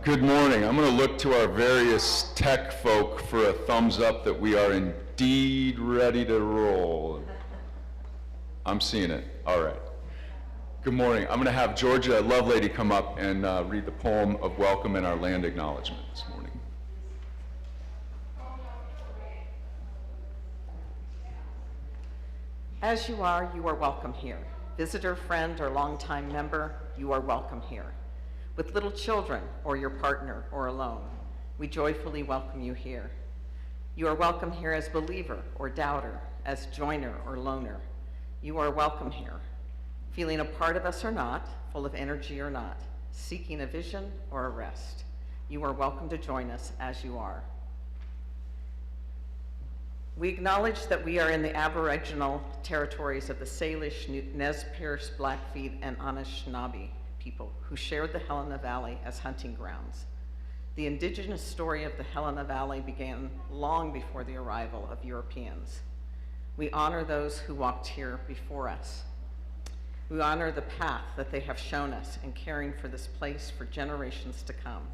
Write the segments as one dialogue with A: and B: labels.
A: Good morning. I'm going to look to our various tech folk for a thumbs up that we are indeed ready to roll. I'm seeing it. All right. Good morning. I'm going to have Georgia Lovelady come up and read the poem of welcome and our land acknowledgement this morning.
B: As you are welcome here. Visitor, friend, or longtime member, you are welcome here. With little children, or your partner, or alone, we joyfully welcome you here. You are welcome here as believer or doubter, as joiner or loner. You are welcome here. Feeling a part of us or not, full of energy or not, seeking a vision or a rest. You are welcome to join us as you are. We acknowledge that we are in the Aboriginal territories of the Salish, Nez Perce, Blackfeet, and Anishinaabe people who shared the Helena Valley as hunting grounds. The indigenous story of the Helena Valley began long before the arrival of Europeans. We honor those who walked here before us. We honor the path that they have shown us in caring for this place for generations to come.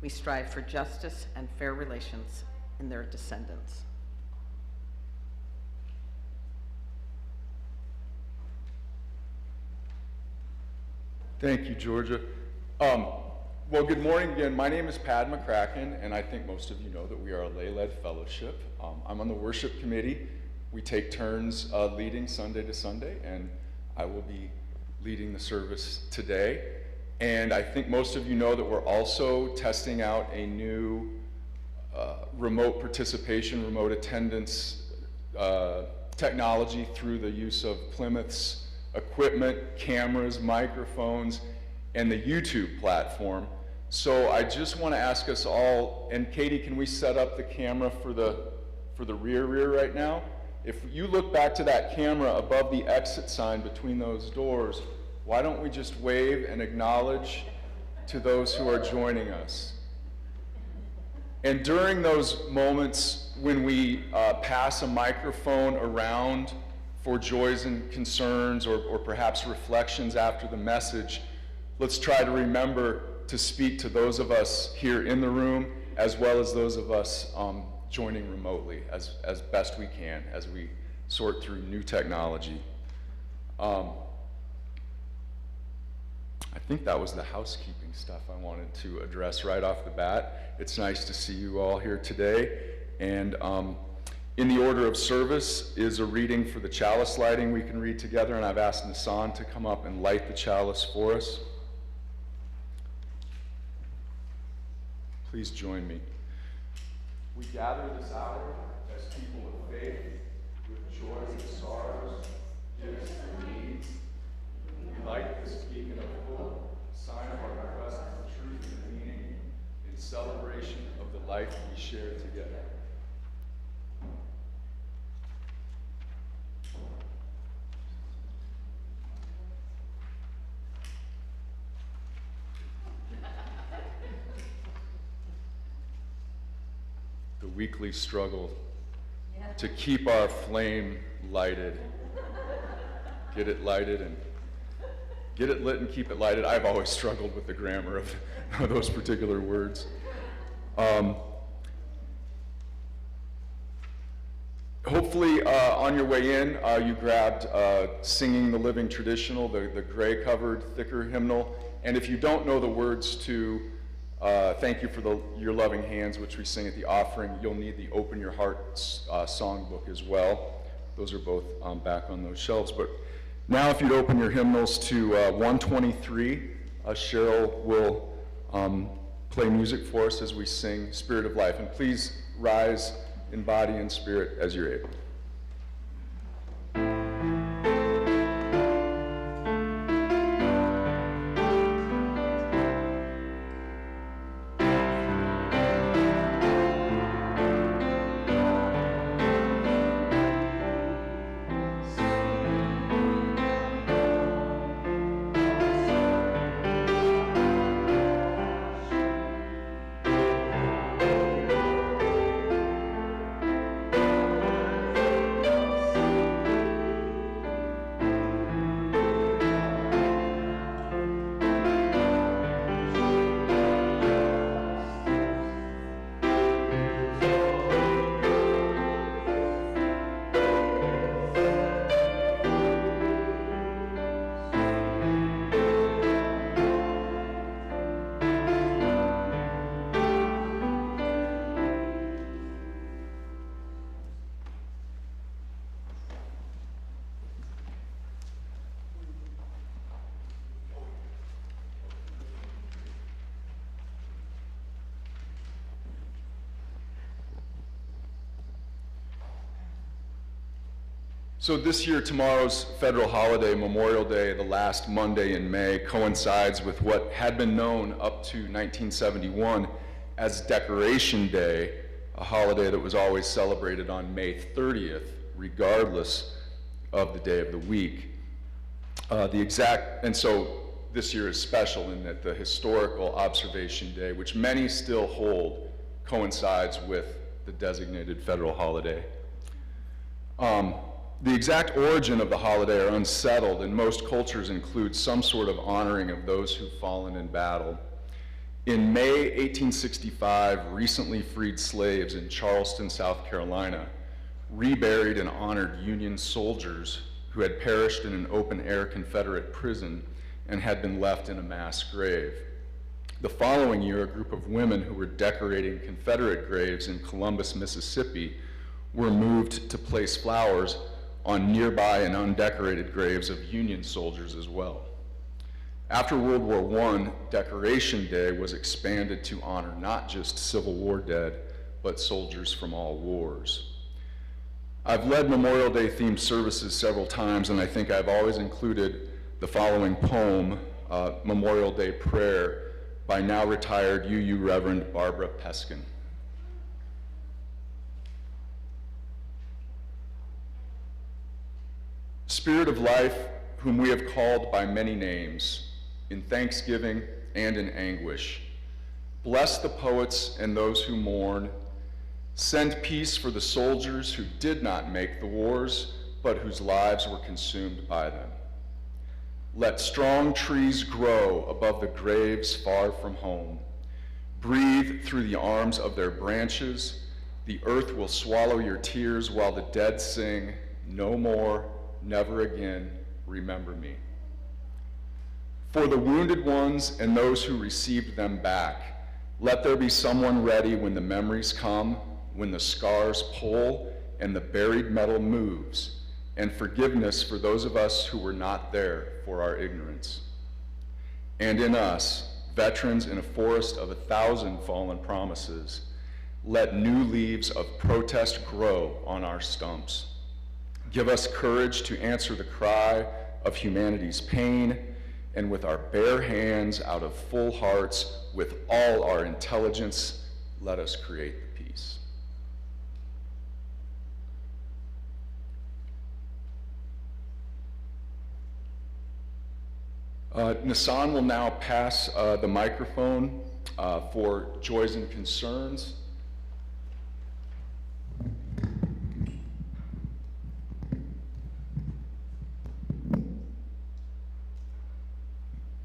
B: We strive for justice and fair relations in their descendants.
A: Thank you, Georgia. Well, good morning again. My name is Pat McCracken, and I think most of you know that we are a lay-led fellowship. I'm on the worship committee. We take turns leading Sunday to Sunday, and I will be leading the service today. And I think most of you know that we're also testing out a new remote participation, remote attendance technology through the use of Plymouth's equipment, cameras, microphones, and the YouTube platform. So I just want to ask us all, and Katie, can we set up the camera for the rear right now? If you look back to that camera above the exit sign between those doors, why don't we just wave and acknowledge to those who are joining us? And during those moments when we pass a microphone around for joys and concerns or perhaps reflections after the message, let's try to remember to speak to those of us here in the room as well as those of us joining remotely as best we can as we sort through new technology. I think that was the housekeeping stuff I wanted to address right off the bat. It's nice to see you all here today. And in the order of service is a reading for the chalice lighting we can read together, and I've asked Nassan to come up and light the chalice for us. Please join me. We gather this hour as people of faith, with joys and sorrows, gifts and needs. We light this beacon of hope, sign of our quest for truth and meaning, in celebration of the life we share together. The weekly struggle to keep our flame lighted. Get it lighted and get it lit and keep it lighted. I've always struggled with the grammar of those particular words. Hopefully on your way in, you grabbed Singing the Living Traditional, the gray covered, thicker hymnal. And if you don't know the words to Thank You for Your Loving Hands, which we sing at the offering, you'll need the Open Your Heart songbook as well. Those are both back on those shelves. But now if you'd open your hymnals to 123, Cheryl will play music for us as we sing Spirit of Life. And please rise in body and spirit as you're able. So this year, tomorrow's federal holiday, Memorial Day, the last Monday in May, coincides with what had been known up to 1971 as Decoration Day, a holiday that was always celebrated on May 30th, regardless of the day of the week. And so this year is special in that the historical Observation Day, which many still hold, coincides with the designated federal holiday. The exact origin of the holiday are unsettled, and most cultures include some sort of honoring of those who've fallen in battle. In May 1865, recently freed slaves in Charleston, South Carolina, reburied and honored Union soldiers who had perished in an open-air Confederate prison and had been left in a mass grave. The following year, a group of women who were decorating Confederate graves in Columbus, Mississippi, were moved to place flowers on nearby and undecorated graves of Union soldiers as well. After World War I, Decoration Day was expanded to honor not just Civil War dead, but soldiers from all wars. I've led Memorial Day themed services several times, and I think I've always included the following poem, Memorial Day Prayer, by now retired UU Reverend Barbara Peskin. Spirit of life, whom we have called by many names, in thanksgiving and in anguish, bless the poets and those who mourn. Send peace for the soldiers who did not make the wars, but whose lives were consumed by them. Let strong trees grow above the graves far from home. Breathe through the arms of their branches. The earth will swallow your tears while the dead sing, no more, never again, remember me. For the wounded ones and those who received them back, let there be someone ready when the memories come, when the scars pull and the buried metal moves, and forgiveness for those of us who were not there for our ignorance. And in us, veterans in a forest of 1,000 fallen promises, let new leaves of protest grow on our stumps. Give us courage to answer the cry of humanity's pain, and with our bare hands, out of full hearts, with all our intelligence, let us create the peace. Nissan will now pass the microphone for joys and concerns.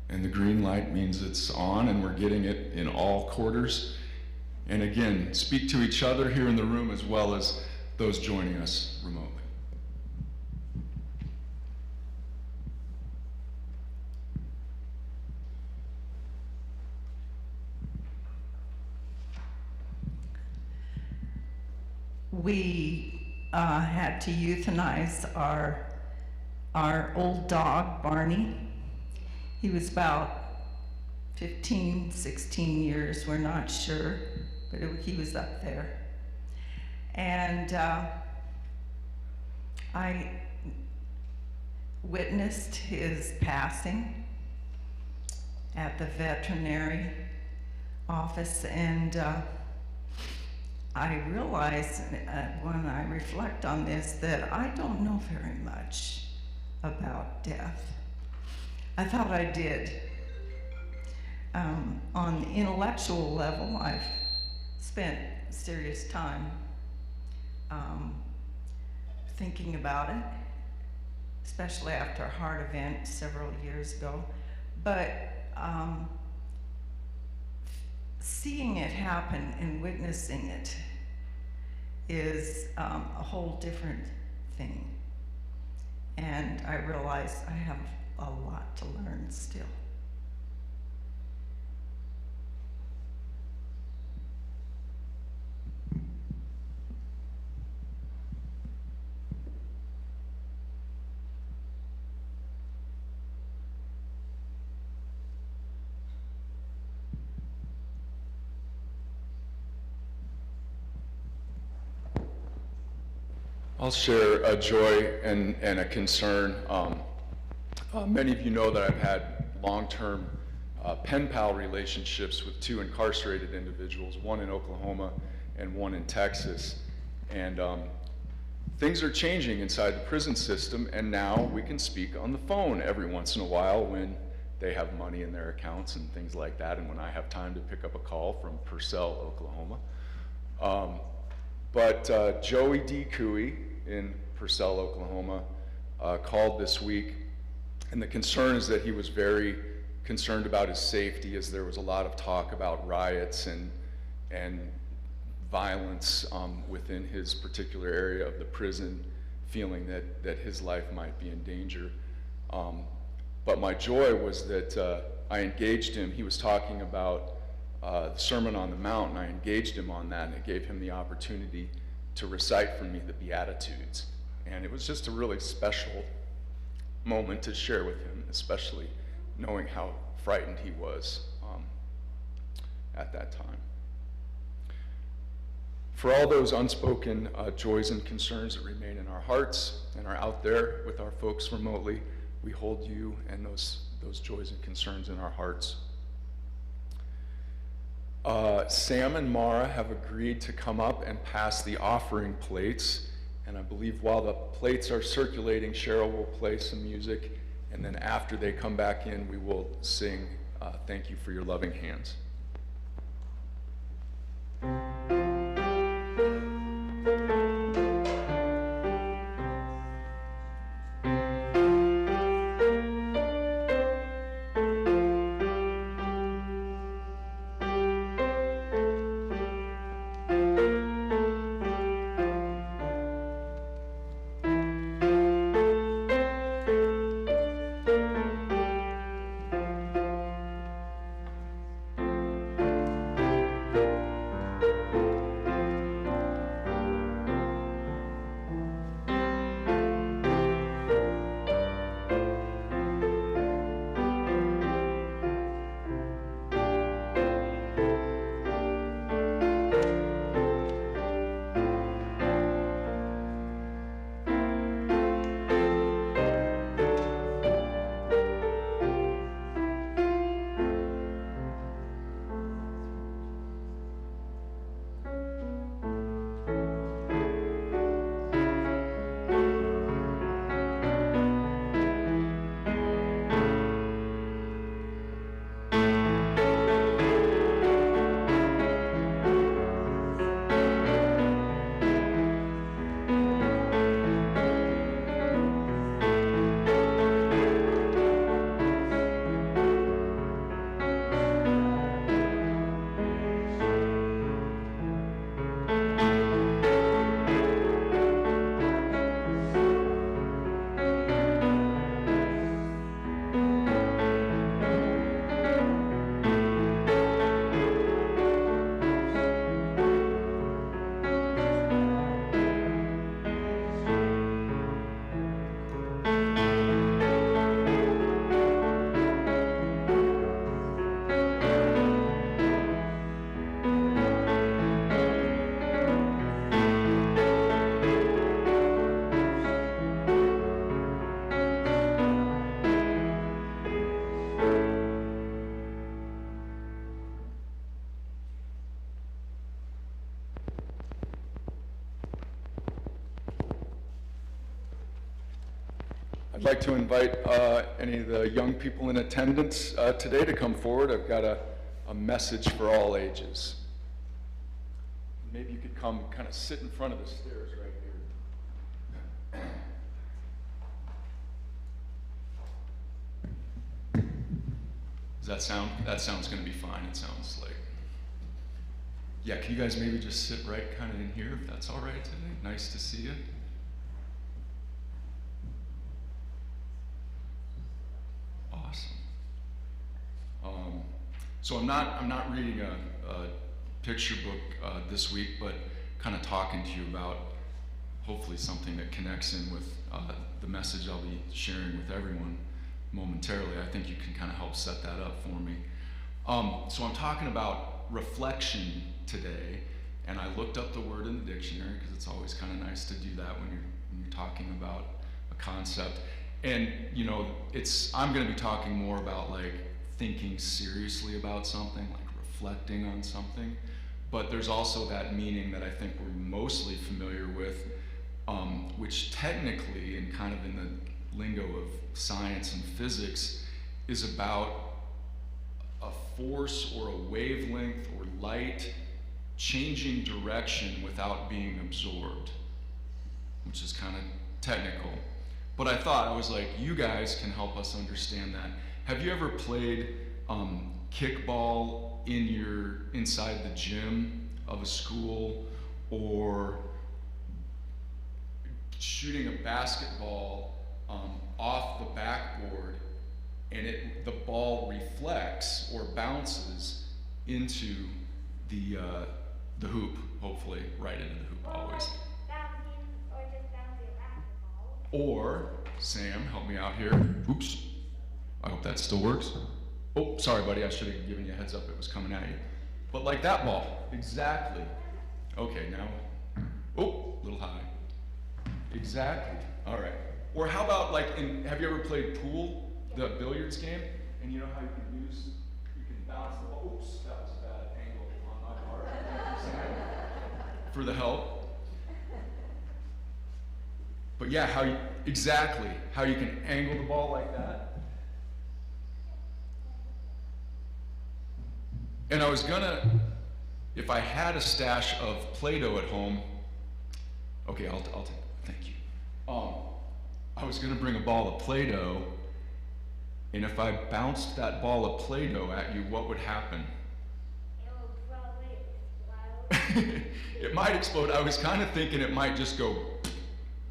A: And the green light means it's on and we're getting it in all quarters. And again, speak to each other here in the room as well as those joining us remotely.
C: We had to euthanize our old dog, Barney. He was about 15, 16 years, we're not sure, but he was up there. And I witnessed his passing at the veterinary office, and I realize when I reflect on this that I don't know very much about death. I thought I did. On the intellectual level, I've spent serious time thinking about it, especially after a heart event several years ago. But seeing it happen and witnessing it is a whole different thing. And I realize I have a lot to learn still.
A: I'll share a joy and a concern. Many of you know that I've had long-term pen pal relationships with two incarcerated individuals, one in Oklahoma and one in Texas. And things are changing inside the prison system, and now we can speak on the phone every once in a while when they have money in their accounts and things like that, and when I have time to pick up a call from Purcell, Oklahoma. But Joey D. Cooey in Purcell, Oklahoma, called this week, and the concern is that he was very concerned about his safety, as there was a lot of talk about riots and violence within his particular area of the prison, feeling that his life might be in danger. But my joy was that I engaged him. He was talking about the Sermon on the Mount, and I engaged him on that, and it gave him the opportunity to recite for me the Beatitudes. And it was just a really special moment to share with him, especially knowing how frightened he was at that time. For all those unspoken joys and concerns that remain in our hearts and are out there with our folks remotely, we hold you and those joys and concerns in our hearts. Sam and Mara have agreed to come up and pass the offering plates, and I believe while the plates are circulating, Cheryl will play some music, and then after they come back in, we will sing Thank You for Your Loving Hands. I'd like to invite any of the young people in attendance today to come forward. I've got a message for all ages. Maybe you could come kind of sit in front of the stairs right here. Does that sound? That sounds going to be fine. It sounds like. Yeah, can you guys maybe just sit right kind of in here if that's all right today? Nice to see you. Awesome. So I'm not reading a picture book this week, but kind of talking to you about hopefully something that connects in with the message I'll be sharing with everyone momentarily. I think you can kind of help set that up for me. So I'm talking about reflection today, And I looked up the word in the dictionary, because it's always kind of nice to do that when you're talking about a concept. And you know, I'm going to be talking more about like thinking seriously about something, like reflecting on something. But there's also that meaning that I think we're mostly familiar with, which technically, and kind of in the lingo of science and physics, is about a force or a wavelength or light changing direction without being absorbed, which is kind of technical. But I thought, I was like, you guys can help us understand that. Have you ever played kickball inside the gym of a school, or shooting a basketball off the backboard, and the ball reflects or bounces into the hoop, hopefully right into the hoop always. Or, Sam, help me out here. Oops, I hope that still works. Oh, sorry buddy, I should have given you a heads up, it was coming at you. But like that ball, exactly. Okay, now, oh, a little high. Exactly, all right. Or how about like, have you ever played pool, the billiards game? And you know how you can bounce the ball. Oops, that was a bad angle on my part. Thank you, Sam, for the help. But yeah, how you can angle the ball like that. And I was gonna, if I had a stash of Play-Doh at home, okay, I'll take, thank you. I was gonna bring a ball of Play-Doh, and if I bounced that ball of Play-Doh at you, what would happen?
D: It would probably explode.
A: It might explode. I was kind of thinking it might just go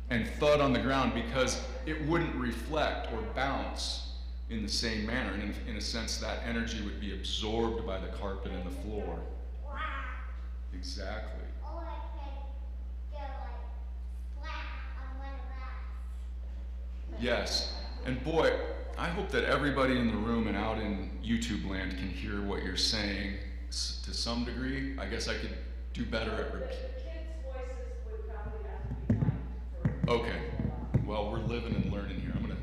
A: and thud on the ground, because it wouldn't reflect or bounce in the same manner. And in a sense, that energy would be absorbed by the carpet and the floor.
D: Wow.
A: Exactly.
D: Or I could go like flat on one of us.
A: Yes. And boy, I hope that everybody in the room and out in YouTube land can hear what you're saying to some degree. I guess I could do better at repeating. Okay, well, we're living and learning here. I'm gonna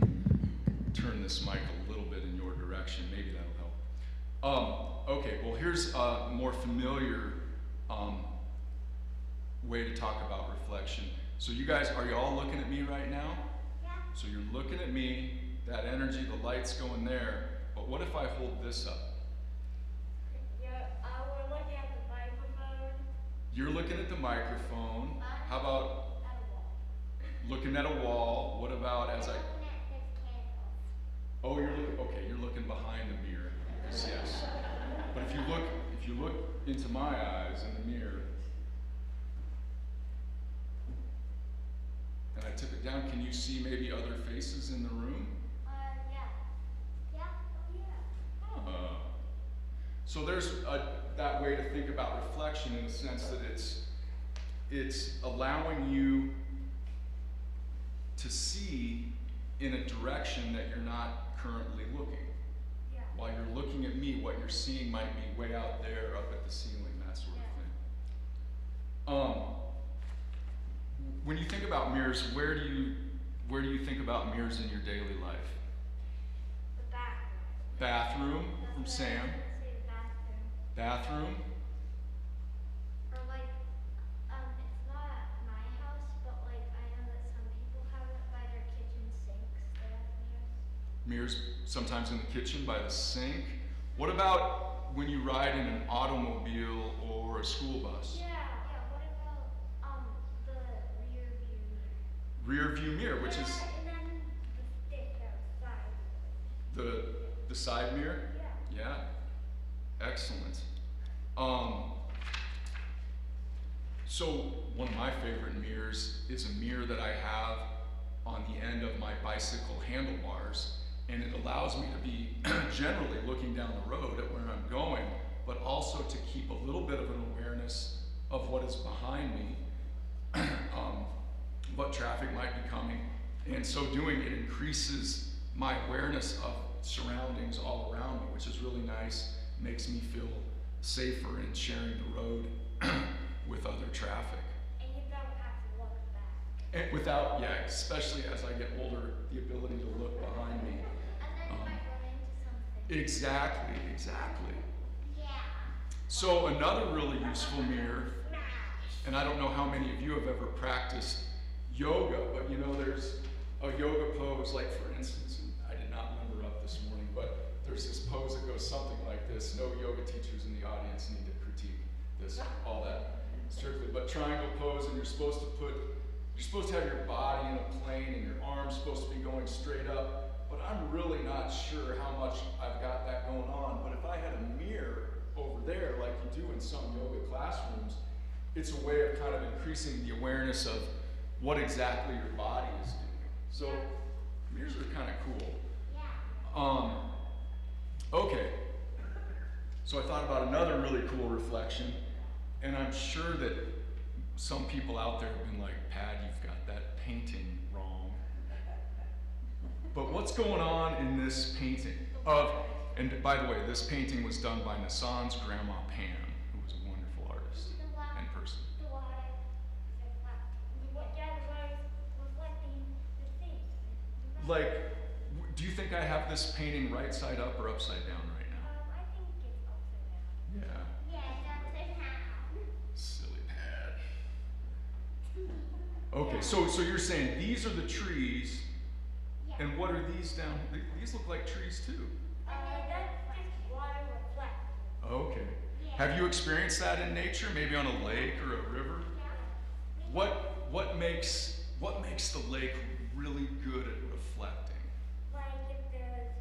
A: turn this mic a little bit in your direction. Maybe that'll help. Okay, well, here's a more familiar way to talk about reflection. So you guys, are you all looking at me right now?
D: Yeah.
A: So you're looking at me, that energy, the light's going there, but what if I hold this up?
D: Yeah, we're looking at the microphone.
A: You're looking at the microphone. How about
D: At a wall.
A: looking at a wall? What about as I...
D: Looking at this candle.
A: Oh, you're looking behind the mirror. Yes. But if you look into my eyes in the mirror, and I tip it down, can you see maybe other faces in the room?
D: Yeah. Yeah, oh yeah.
A: So there's that way to think about reflection, in the sense that it's allowing you to see in a direction that you're not currently looking.
D: Yeah.
A: While you're looking at me, what you're seeing might be way out there, up at the ceiling, that sort of thing. When you think about mirrors, where do you think about mirrors in your daily life?
D: The bathroom.
A: Bathroom, from
D: That's what I
A: Sam.
D: was gonna say, the
A: Bathroom.
D: bathroom. Or like, it's not at my house, but like I know that some people have it by their kitchen sinks. They have mirrors.
A: Mirrors sometimes in the kitchen by the sink. What about when you ride in an automobile or a school bus?
D: Yeah. What about the rear view mirror?
A: Rear view mirror, which is
D: And then the stick outside.
A: the side mirror?
D: Yeah.
A: Yeah. Excellent. So one of my favorite mirrors is a mirror that I have on the end of my bicycle handlebars, and it allows me to be generally looking down the road at where I'm going, but also to keep a little bit of an awareness of what is behind me, what traffic might be coming, and so doing it increases my awareness of surroundings all around me, which is really nice, makes me feel safer in sharing the road with other traffic.
D: And you don't have to look back.
A: And without, yeah, especially as I get older, the ability to look behind me.
D: And then you might run into something.
A: Exactly, exactly.
D: Yeah.
A: So another really useful mirror, and I don't know how many of you have ever practiced yoga, but you know there's a yoga pose, like for instance, and I did not limber up this morning, but there's this pose that goes something like this. No yoga teachers in the audience need to critique this, all that strictly, but triangle pose, and you're supposed to have your body in a plane and your arms supposed to be going straight up, but I'm really not sure how much I've got that going on. But if I had a mirror over there, like you do in some yoga classrooms, it's a way of kind of increasing the awareness of what exactly your body is doing. So mirrors are kind of cool.
D: Yeah.
A: Okay, so I thought about another really cool reflection, and I'm sure that some people out there have been like, Pad, you've got that painting wrong. But what's going on in this painting? And by the way, this painting was done by Nassan's grandma Pam, who was a wonderful artist and person.
D: The water reflecting the thing.
A: Like, do you think I have this painting right side up or upside down right now?
D: I think it's upside down.
A: Yeah,
D: Yeah, it's upside down.
A: silly Pad. Okay, so you're saying these are the trees,
D: Yeah.
A: and what are these down? These look like trees too.
D: That's just water reflecting.
A: Okay.
D: Yeah.
A: Have you experienced that in nature, maybe on a lake or a river?
D: Yeah.
A: What makes the lake really good at reflecting?
D: Like if there's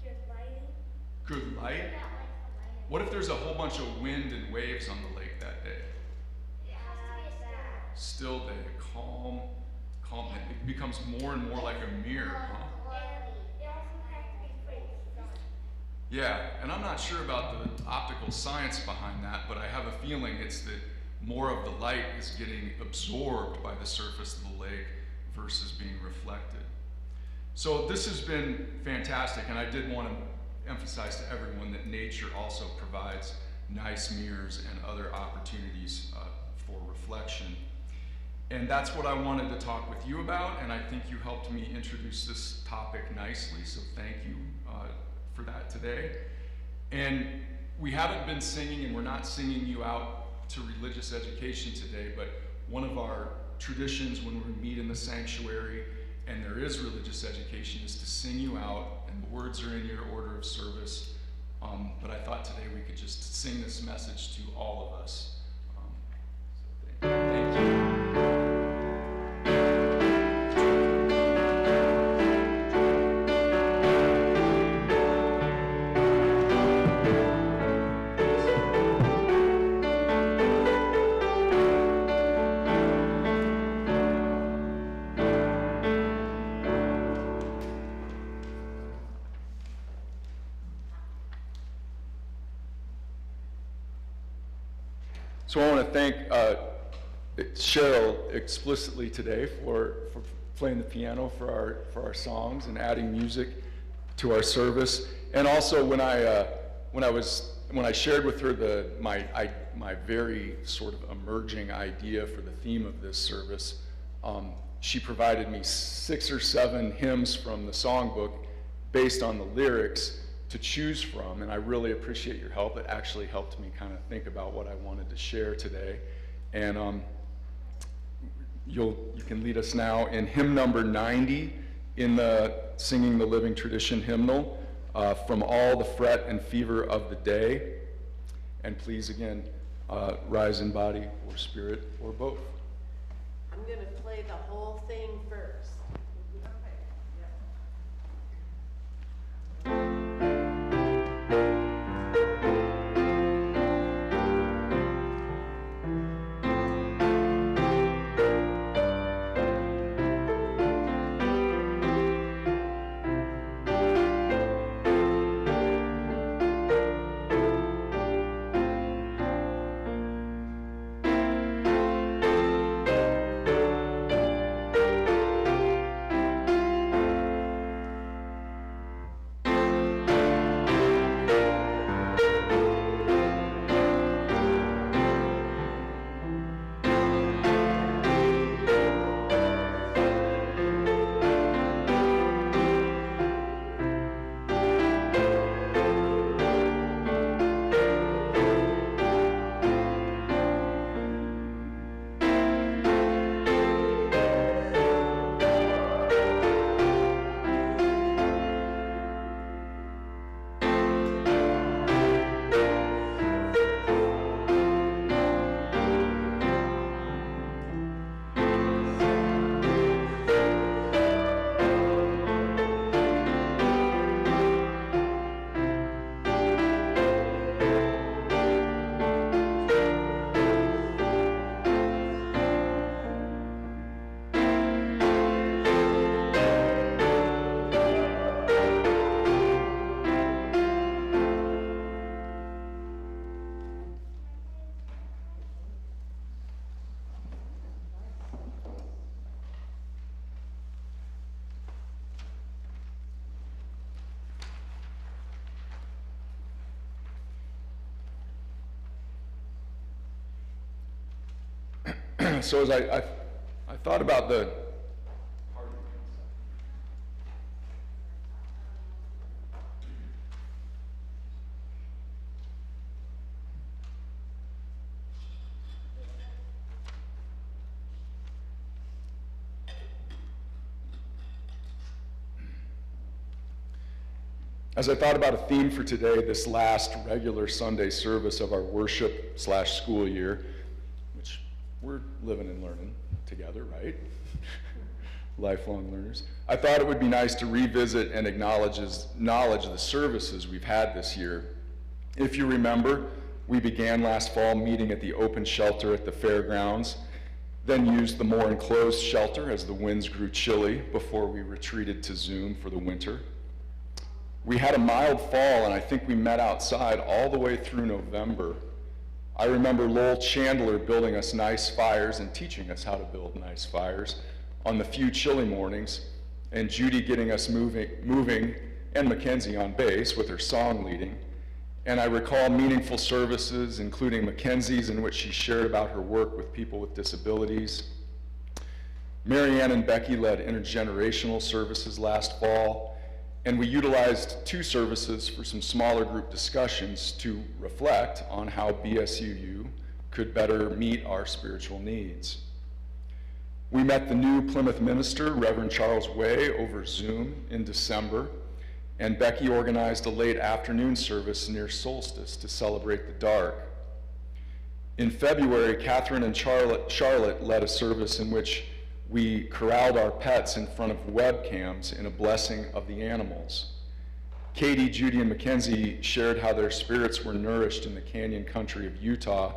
D: good lighting.
A: Good light?
D: Yeah, like the lighting.
A: What if there's a whole bunch of wind and waves on the lake that day?
D: It has to be a
A: Still day, calm. It becomes more and more like a mirror, huh?
D: It also has to be pretty strong.
A: Yeah, and I'm not sure about the optical science behind that, but I have a feeling it's that more of the light is getting absorbed by the surface of the lake versus being reflected. So this has been fantastic, and I did want to emphasize to everyone that nature also provides nice mirrors and other opportunities for reflection. And that's what I wanted to talk with you about, and I think you helped me introduce this topic nicely, so thank you for that today. And we haven't been singing, and we're not singing you out to religious education today, but one of our traditions when we meet in the sanctuary and there is religious education is to sing you out, and the words are in your order of service. But I thought today we could just sing this message to all of us. So thank you. So I want to thank Cheryl explicitly today for playing the piano for our songs and adding music to our service. And also when I shared with her my very sort of emerging idea for the theme of this service, she provided me 6 or 7 hymns from the songbook based on the lyrics to choose from, and I really appreciate your help. It actually helped me kind of think about what I wanted to share today. And you can lead us now in hymn number 90 in the Singing the Living Tradition hymnal, From All the Fret and Fever of the Day. And please again, rise in body or spirit or both.
E: I'm going to play the whole thing first.
A: So as I thought about the, as I thought about a theme for today, this last regular Sunday service of our worship/school year, which we're living and learning together, right? Lifelong learners. I thought it would be nice to revisit and acknowledge the services we've had this year. If you remember, we began last fall meeting at the open shelter at the fairgrounds, then used the more enclosed shelter as the winds grew chilly before we retreated to Zoom for the winter. We had a mild fall, and I think we met outside all the way through November. I remember Lowell Chandler building us nice fires and teaching us how to build nice fires on the few chilly mornings, and Judy getting us moving, and Mackenzie on bass with her song leading. And I recall meaningful services, including Mackenzie's, in which she shared about her work with people with disabilities. Marianne and Becky led intergenerational services last fall, and we utilized 2 services for some smaller group discussions to reflect on how BSUU could better meet our spiritual needs. We met the new Plymouth minister, Reverend Charles Way, over Zoom in December, and Becky organized a late afternoon service near solstice to celebrate the dark. In February, Catherine and Charlotte led a service in which we corralled our pets in front of webcams in a blessing of the animals. Katie, Judy, and Mackenzie shared how their spirits were nourished in the canyon country of Utah,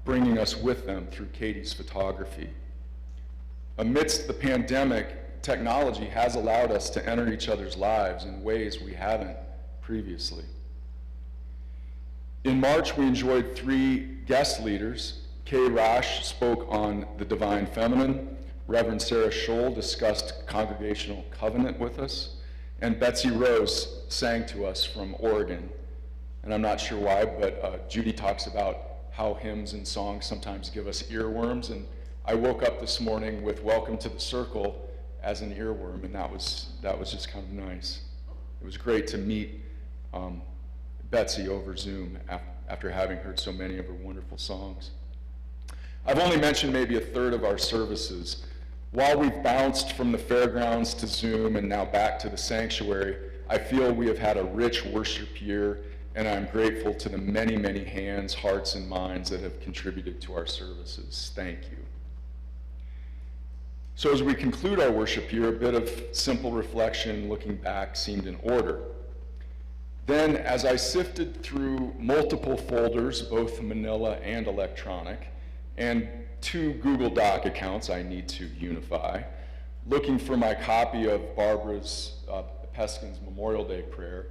A: bringing us with them through Katie's photography. Amidst the pandemic, technology has allowed us to enter each other's lives in ways we haven't previously. In March, we enjoyed 3 guest leaders. Kay Rosh spoke on the divine feminine, Reverend Sarah Scholl discussed congregational covenant with us, and Betsy Rose sang to us from Oregon. And I'm not sure why, but Judy talks about how hymns and songs sometimes give us earworms, and I woke up this morning with Welcome to the Circle as an earworm, and that was just kind of nice. It was great to meet Betsy over Zoom after having heard so many of her wonderful songs. I've only mentioned maybe a third of our services. While we've bounced from the fairgrounds to Zoom and now back to the sanctuary, I feel we have had a rich worship year, and I'm grateful to the many, many hands, hearts, and minds that have contributed to our services. Thank you. So as we conclude our worship year, a bit of simple reflection looking back seemed in order. Then, as I sifted through multiple folders, both manila and electronic, and 2 Google Doc accounts I need to unify, looking for my copy of Barbara's Peskin's Memorial Day prayer,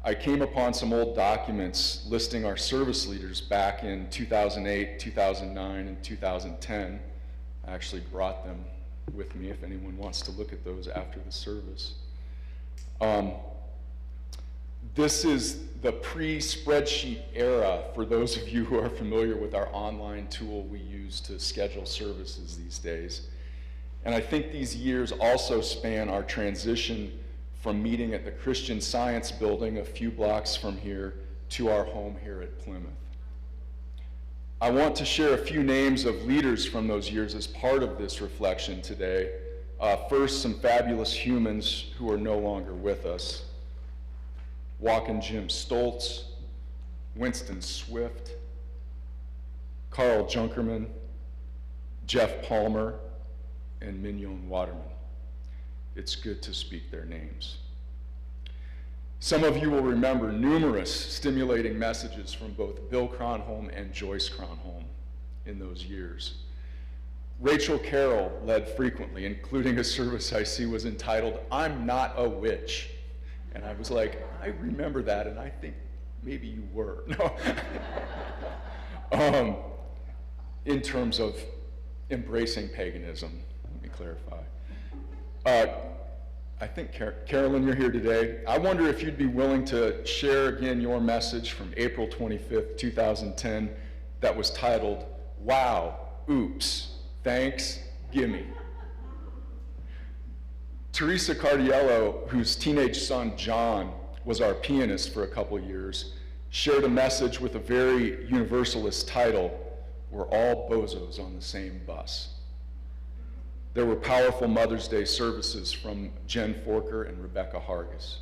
A: I came upon some old documents listing our service leaders back in 2008, 2009, and 2010. I actually brought them with me if anyone wants to look at those after the service. This is the pre-spreadsheet era for those of you who are familiar with our online tool we use to schedule services these days. And I think these years also span our transition from meeting at the Christian Science Building a few blocks from here to our home here at Plymouth. I want to share a few names of leaders from those years as part of this reflection today. First, some fabulous humans who are no longer with us. Walkin' Jim Stoltz, Winston Swift, Carl Junkerman, Jeff Palmer, and Mignon Waterman. It's good to speak their names. Some of you will remember numerous stimulating messages from both Bill Cronholm and Joyce Cronholm in those years. Rachel Carroll led frequently, including a service I see was entitled, "I'm Not a Witch." And I was like, I remember that, and I think maybe you were. No. In terms of embracing paganism, let me clarify. I think, Carolyn, you're here today. I wonder if you'd be willing to share again your message from April 25th, 2010, that was titled, "Wow, Oops, Thanks, gimme. Teresa Cardiello, whose teenage son John was our pianist for a couple years, shared a message with a very Universalist title, "We're all bozos on the same bus." There were powerful Mother's Day services from Jen Forker and Rebecca Hargis.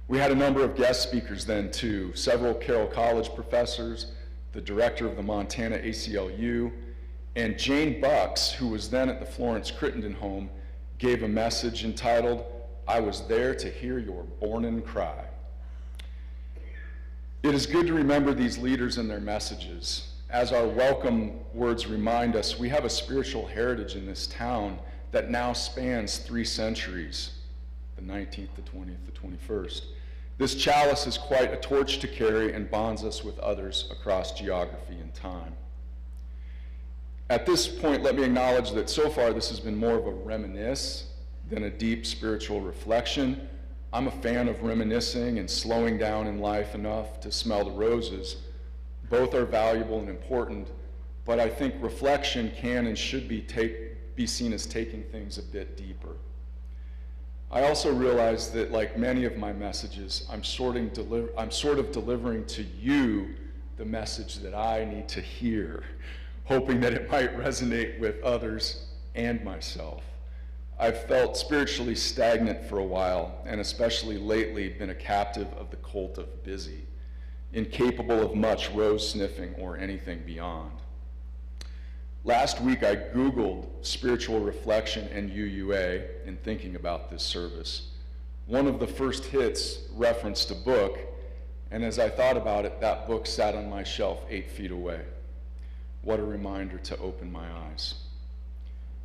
A: We had a number of guest speakers then too, several Carroll College professors, the director of the Montana ACLU, and Jane Bucks, who was then at the Florence Crittenden home, gave a message entitled, "I was there to hear your bornin' cry." It is good to remember these leaders and their messages. As our welcome words remind us, we have a spiritual heritage in this town that now spans 3 centuries, the 19th, the 20th, the 21st. This chalice is quite a torch to carry and bonds us with others across geography and time. At this point, let me acknowledge that so far this has been more of a reminisce than a deep spiritual reflection. I'm a fan of reminiscing and slowing down in life enough to smell the roses. Both are valuable and important, but I think reflection can and should be seen as taking things a bit deeper. I also realize that, like many of my messages, I'm sort of delivering to you the message that I need to hear, hoping that it might resonate with others and myself. I've felt spiritually stagnant for a while, and especially lately been a captive of the cult of busy, incapable of much rose sniffing or anything beyond. Last week I Googled spiritual reflection and UUA in thinking about this service. One of the first hits referenced a book, and as I thought about it, that book sat on my shelf 8 feet away. What a reminder to open my eyes.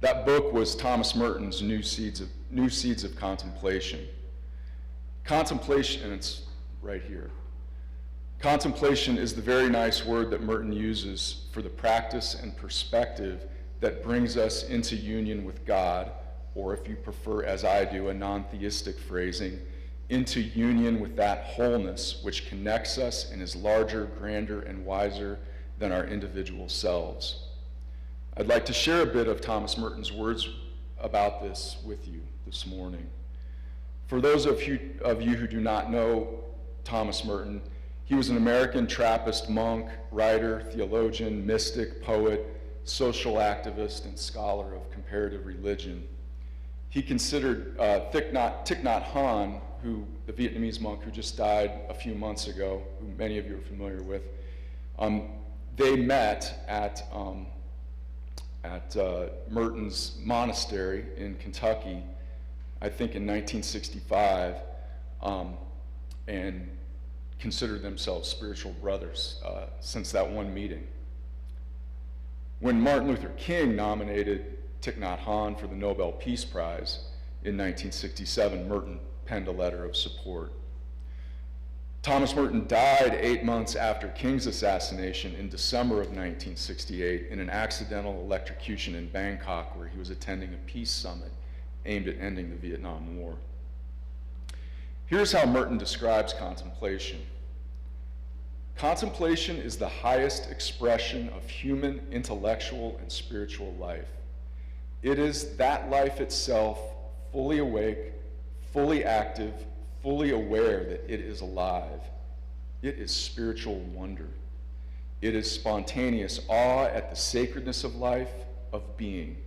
A: That book was Thomas Merton's New Seeds of Contemplation. Contemplation, and it's right here. Contemplation is the very nice word that Merton uses for the practice and perspective that brings us into union with God, or if you prefer, as I do, a non-theistic phrasing, into union with that wholeness which connects us and is larger, grander, and wiser than our individual selves. I'd like to share a bit of Thomas Merton's words about this with you this morning. For those of you who do not know Thomas Merton, he was an American Trappist monk, writer, theologian, mystic, poet, social activist, and scholar of comparative religion. He considered Thich Nhat Hanh, the Vietnamese monk who just died a few months ago, who many of you are familiar with. They met at Merton's monastery in Kentucky, I think in 1965, and considered themselves spiritual brothers since that one meeting. When Martin Luther King nominated Thich Nhat Hanh for the Nobel Peace Prize in 1967, Merton penned a letter of support. Thomas Merton died 8 months after King's assassination in December of 1968 in an accidental electrocution in Bangkok, where he was attending a peace summit aimed at ending the Vietnam War. Here's how Merton describes contemplation. Contemplation is the highest expression of human intellectual and spiritual life. It is that life itself, fully awake, fully active, fully aware that it is alive. It is spiritual wonder. It is spontaneous awe at the sacredness of life, of being.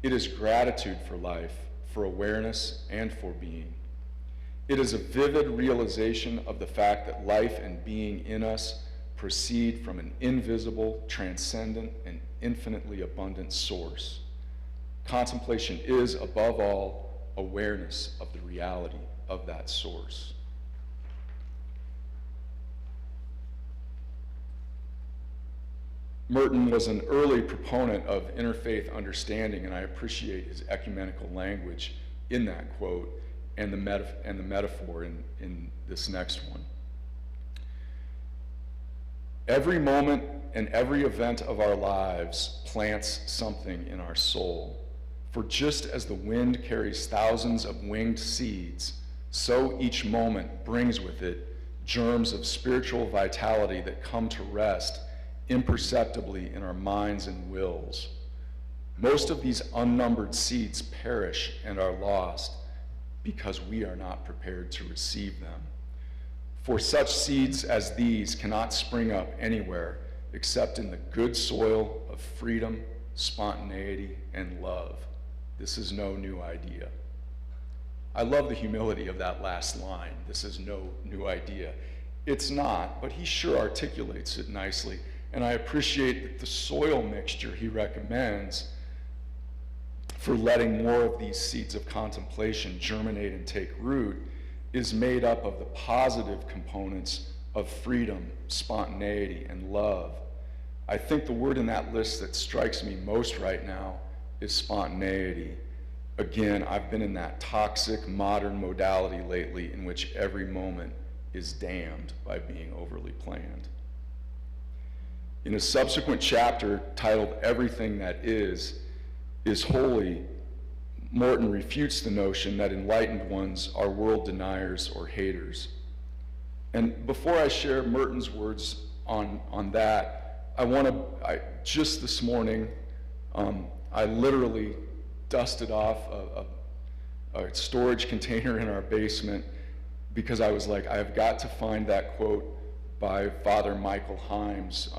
A: It is gratitude for life, for awareness, and for being. It is a vivid realization of the fact that life and being in us proceed from an invisible, transcendent, and infinitely abundant source. Contemplation is, above all, awareness of the reality of that source. Merton was an early proponent of interfaith understanding, and I appreciate his ecumenical language in that quote and the metaphor in this next one. Every moment and every event of our lives plants something in our soul. For just as the wind carries thousands of winged seeds, so each moment brings with it germs of spiritual vitality that come to rest imperceptibly in our minds and wills. Most of these unnumbered seeds perish and are lost because we are not prepared to receive them. For such seeds as these cannot spring up anywhere except in the good soil of freedom, spontaneity, and love. This is no new idea. I love the humility of that last line. This is no new idea. It's not, but he sure articulates it nicely. And I appreciate that the soil mixture he recommends for letting more of these seeds of contemplation germinate and take root is made up of the positive components of freedom, spontaneity, and love. I think the word in that list that strikes me most right now is spontaneity. Again, I've been in that toxic modern modality lately in which every moment is damned by being overly planned. In a subsequent chapter titled Everything That Is Holy, Morton refutes the notion that enlightened ones are world deniers or haters. And before I share Merton's words on that, just this morning, I literally dusted off a storage container in our basement because I was like, I've got to find that quote by Father Michael Himes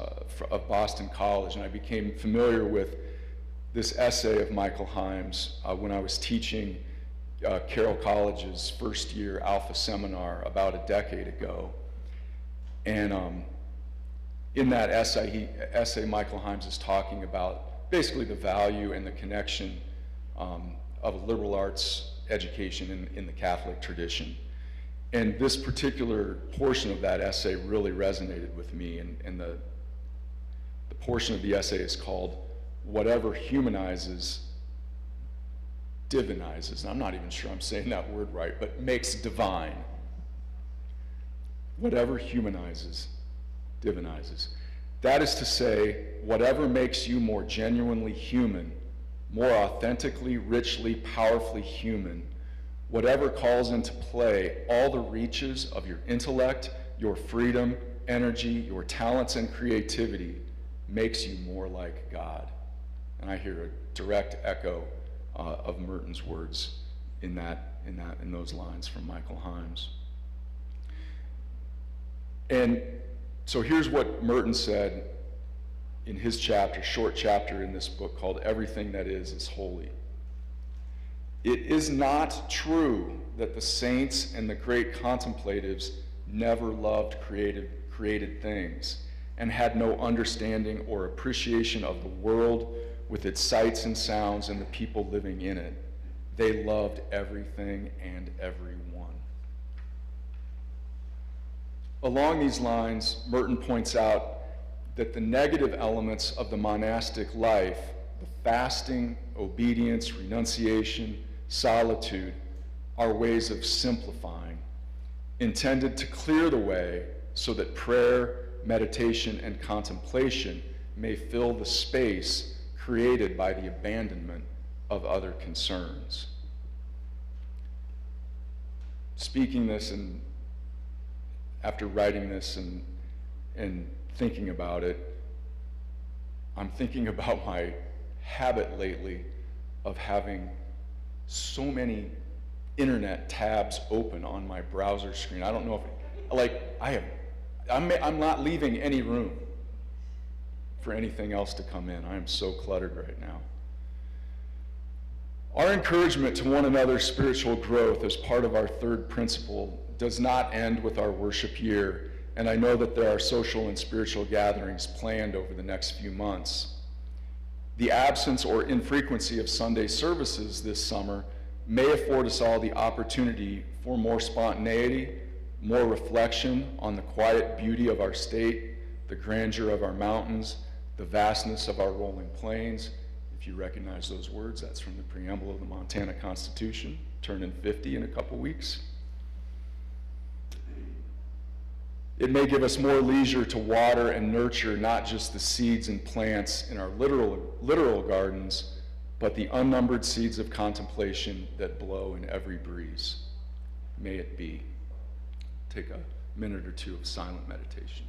A: of Boston College, and I became familiar with this essay of Michael Himes when I was teaching Carroll College's first year Alpha Seminar about a decade ago. And in that essay, Michael Himes is talking about basically the value and the connection of a liberal arts education in the Catholic tradition. And this particular portion of that essay really resonated with me, and the portion of the essay is called Whatever Humanizes, Divinizes. And I'm not even sure I'm saying that word right, but makes divine. Whatever humanizes, divinizes. That is to say, whatever makes you more genuinely human, more authentically, richly, powerfully human, whatever calls into play all the reaches of your intellect, your freedom, energy, your talents, and creativity, makes you more like God. And I hear a direct echo of Merton's words in those lines from Michael Himes. And so here's what Merton said in his short chapter in this book called Everything That Is Holy. It is not true that the saints and the great contemplatives never loved created things and had no understanding or appreciation of the world with its sights and sounds and the people living in it. They loved everything and everyone. Along these lines, Merton points out that the negative elements of the monastic life, the fasting, obedience, renunciation, solitude, are ways of simplifying, intended to clear the way so that prayer, meditation, and contemplation may fill the space created by the abandonment of other concerns. Speaking this, and after writing this and thinking about it, I'm thinking about my habit lately of having so many internet tabs open on my browser screen. I don't know if I'm not leaving any room for anything else to come in. I am so cluttered right now. Our encouragement to one another's spiritual growth as part of our third principle does not end with our worship year, and I know that there are social and spiritual gatherings planned over the next few months. The absence or infrequency of Sunday services this summer may afford us all the opportunity for more spontaneity, more reflection on the quiet beauty of our state, the grandeur of our mountains, the vastness of our rolling plains. If you recognize those words, that's from the preamble of the Montana Constitution, turning 50 in a couple weeks. It may give us more leisure to water and nurture not just the seeds and plants in our literal gardens, but the unnumbered seeds of contemplation that blow in every breeze. May it be. Take a minute or two of silent meditation.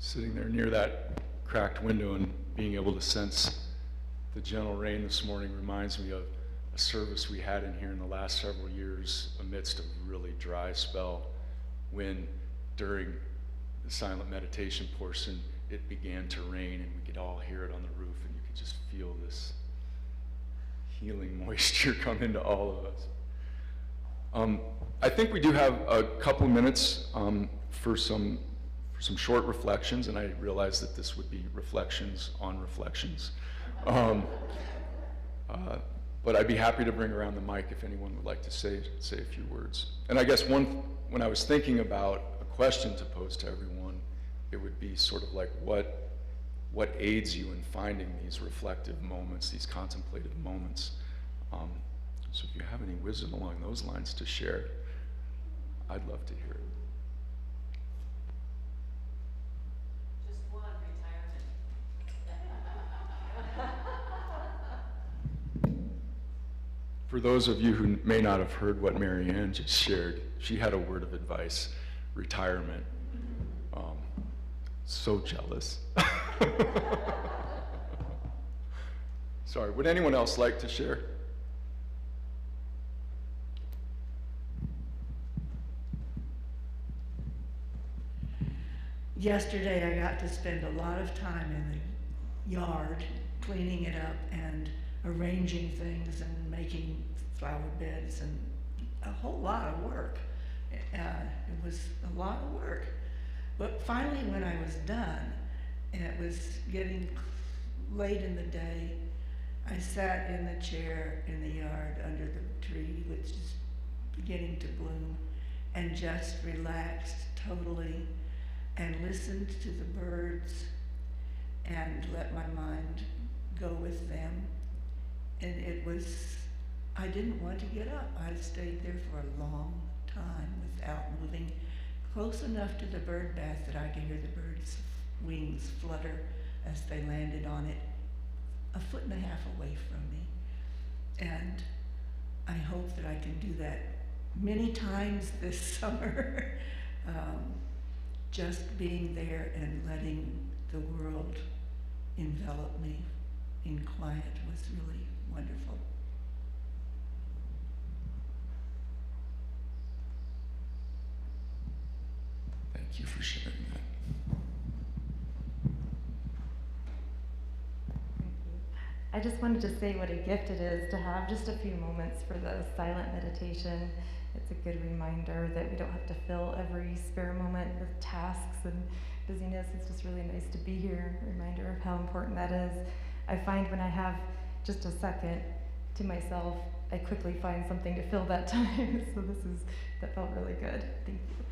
A: sitting there near that cracked window and being able to sense the gentle rain this morning reminds me of a service we had in here in the last several years amidst a really dry spell, when during the silent meditation portion it began to rain and we could all hear it on the roof, and you could just feel this healing moisture come into all of us. I think we do have a couple minutes for some short reflections, and I realize that this would be reflections on reflections. But I'd be happy to bring around the mic if anyone would like to say a few words. And I guess when I was thinking about a question to pose to everyone, it would be sort of like what aids you in finding these reflective moments, these contemplative moments. So if you have any wisdom along those lines to share, I'd love to hear it.
E: Just one, retirement.
A: For those of you who may not have heard what Mary Ann just shared, she had a word of advice: retirement. So jealous. Sorry, would anyone else like to share?
F: Yesterday, I got to spend a lot of time in the yard cleaning it up and arranging things and making flower beds, and a whole lot of work. It was a lot of work. But finally, when I was done, and it was getting late in the day, I sat in the chair in the yard under the tree, which is beginning to bloom, and just relaxed totally and listened to the birds and let my mind go with them. And it was, I didn't want to get up. I stayed there for a long time without moving, close enough to the bird bath that I could hear the birds' wings flutter as they landed on it, 1.5 feet away from me. And I hope that I can do that many times this summer. Just being there and letting the world envelop me in quiet was really wonderful.
A: Thank you for sharing that.
G: I just wanted to say what a gift it is to have just a few moments for the silent meditation. It's a good reminder that we don't have to fill every spare moment with tasks and busyness. It's just really nice to be here, a reminder of how important that is. I find when I have just a second to myself, I quickly find something to fill that time. So that felt really good. Thank you.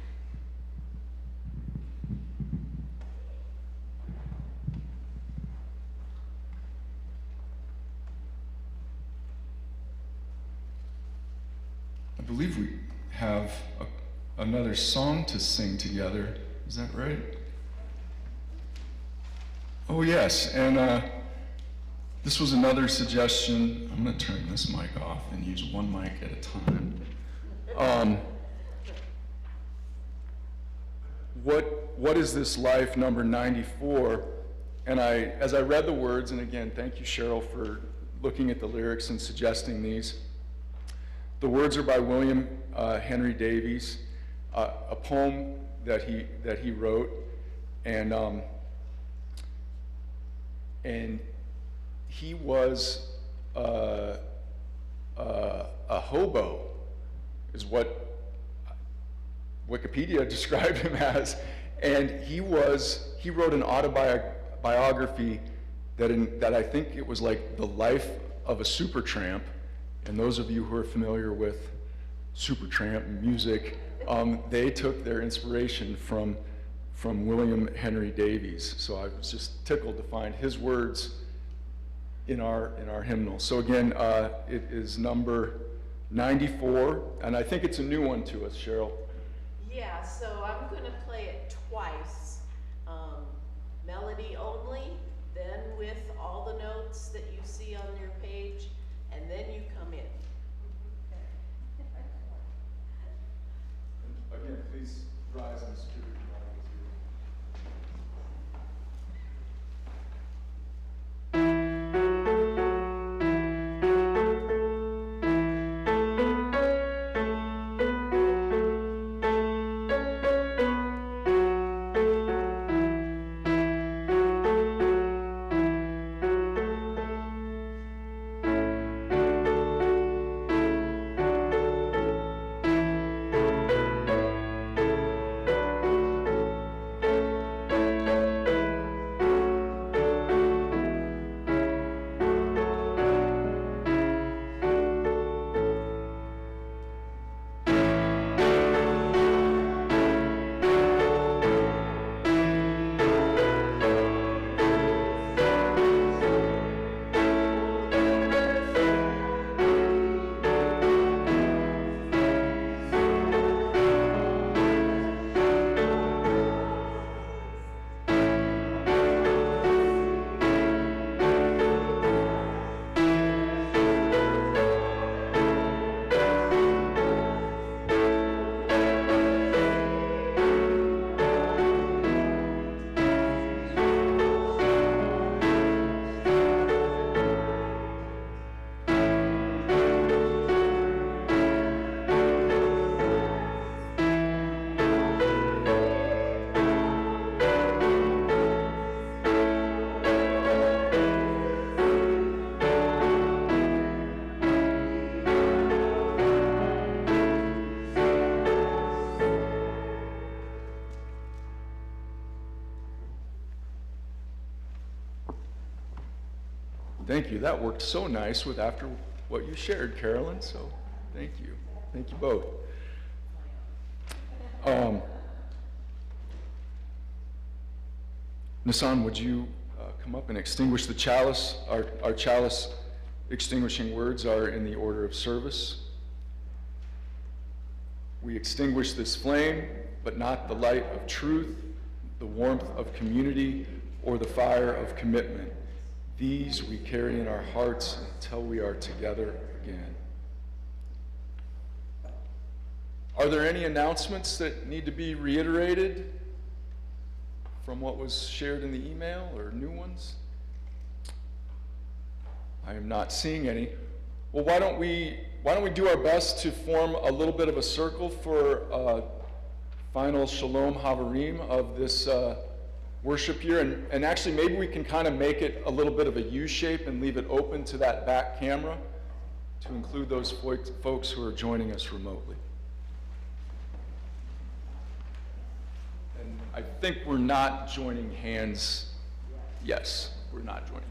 A: I believe we have another song to sing together. Is that right? Oh, yes. And this was another suggestion. I'm going to turn this mic off and use one mic at a time. What is this life, number 94? And as I read the words, and again, thank you, Cheryl, for looking at the lyrics and suggesting these. The words are by William Henry Davies, a poem that he wrote, and he was a hobo, is what Wikipedia described him as, and he wrote an autobiography that I think it was like the life of a supertramp. And those of you who are familiar with Supertramp music, they took their inspiration from William Henry Davies. So I was just tickled to find his words in our hymnal. So again, it is number 94, and I think it's a new one to us, Cheryl.
E: Yeah, so I'm going to play it twice. Melody only, then with all the notes that you see on your page, and then you come in.
A: Again, please rise in the spirit of God with you. Thank you. That worked so nice with after what you shared, Carolyn, so thank you. Thank you both. Nissan, would you come up and extinguish the chalice? Our chalice extinguishing words are in the order of service. We extinguish this flame, but not the light of truth, the warmth of community, or the fire of commitment. These we carry in our hearts until we are together again. Are there any announcements that need to be reiterated from what was shared in the email, or new ones? I am not seeing any. Well, why don't we do our best to form a little bit of a circle for final Shalom Havarim of this worship year, and actually maybe we can kind of make it a little bit of a U shape and leave it open to that back camera to include those folks who are joining us remotely. And I think we're not joining hands. Yes, we're not joining hands.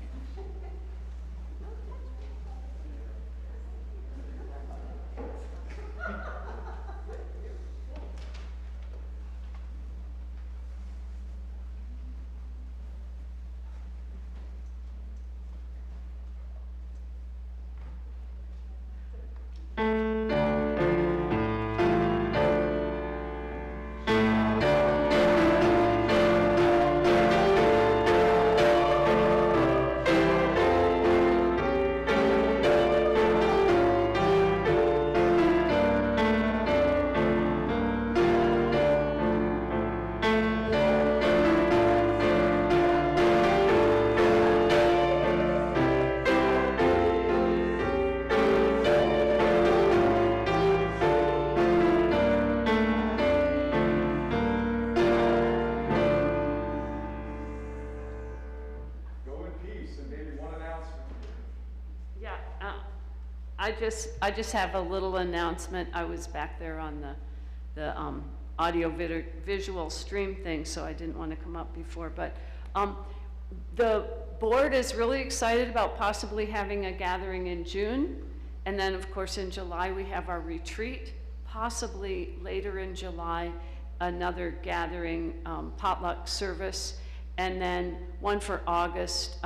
H: I just have a little announcement. I was back there on the audio visual stream thing, so I didn't want to come up before. But the board is really excited about possibly having a gathering in June. And then, of course, in July, we have our retreat. Possibly later in July, another gathering, potluck service. And then one for August.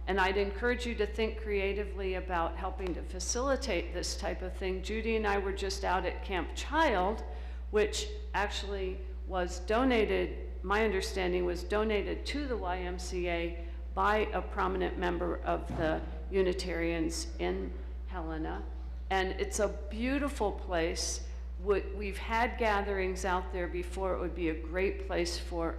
H: And I'd encourage you to think creatively about helping to facilitate this type of thing. Judy and I were just out at Camp Child, which actually was donated, my understanding was donated to the YMCA by a prominent member of the Unitarians in Helena. And it's a beautiful place. We've had gatherings out there before. It would be a great place for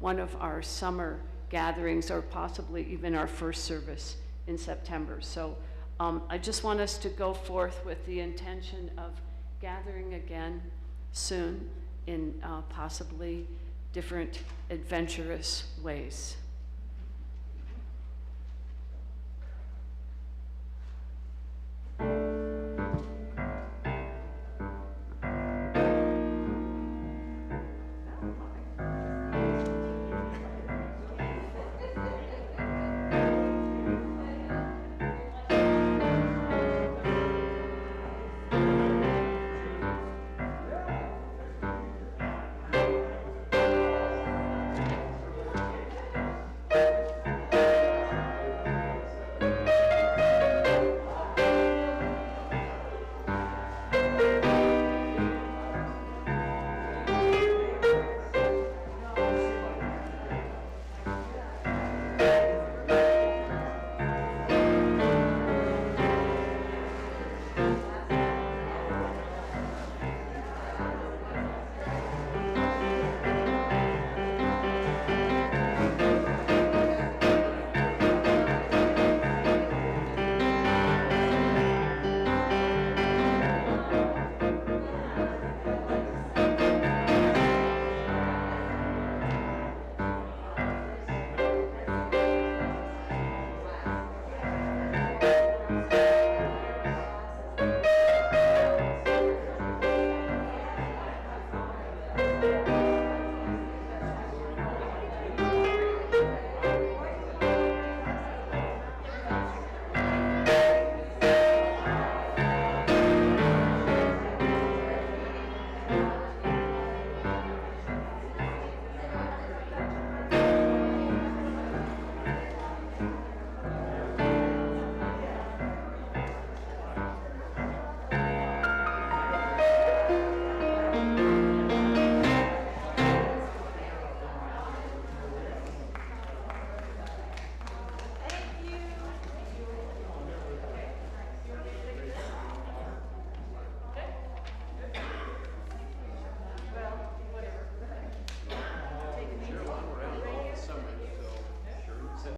H: one of our summer gatherings, or possibly even our first service in September. So I just want us to go forth with the intention of gathering again soon in possibly different adventurous ways.